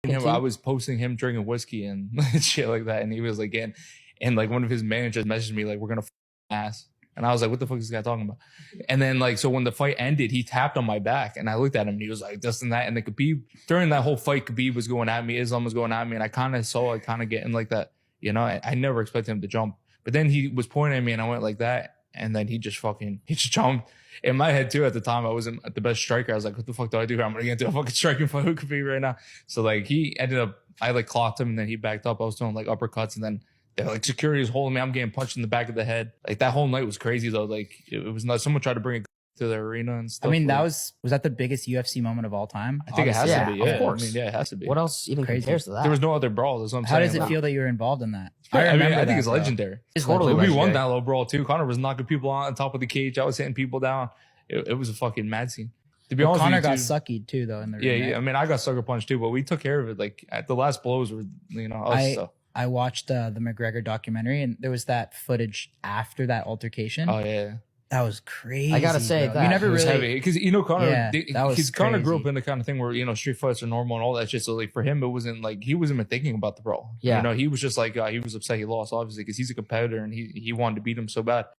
I was posting him drinking whiskey and shit like that, and he was like, and like one of his managers messaged me like, "We're gonna ass," and I was like, "What the fuck is this guy talking about?" And then like, so when the fight ended, he tapped on my back, and I looked at him, and he was like, "This and that." And the Khabib during that whole fight, Khabib was going at me, Islam was going at me, and I kind of saw it kind of getting like that, you know. I never expected him to jump, but then he was pointing at me, and I went like that, and then he just jumped. In my head too, at the time, I wasn't the best striker. I was like, what the fuck do I do here? I'm gonna get into a fucking striking fight with Khabib right now. So like he ended up, I like clocked him and then he backed up. I was doing like uppercuts and then they're like, security is holding me. I'm getting punched in the back of the head. Like that whole night was crazy though. Like it was nuts. Someone tried to bring it to the arena and stuff. I mean, was that the biggest UFC moment of all time? I think it has to be. Yeah, of course. I mean, yeah, it has to be. What else even compares to that? There was no other brawl. That's what I'm How saying. does it feel that you were involved in that? I think it's legendary. It's totally We legendary. won that low brawl too. Connor was knocking people on top of the cage. I was hitting people down. It was a fucking mad scene. To be honest, Connor got suckied too, though. In the yeah. I mean, I got sucker punched too, but we took care of it. Like at the last blows were, I watched the McGregor documentary, and there was that footage after that altercation. Oh yeah, that was crazy. I gotta say that you never was really heavy because Connor. Because Connor grew up crazy. in the kind of thing where street fights are normal and all that shit. So like for him, it wasn't like he wasn't even thinking about the brawl. Yeah, he was just like he was upset he lost, obviously, because he's a competitor and he wanted to beat him so bad.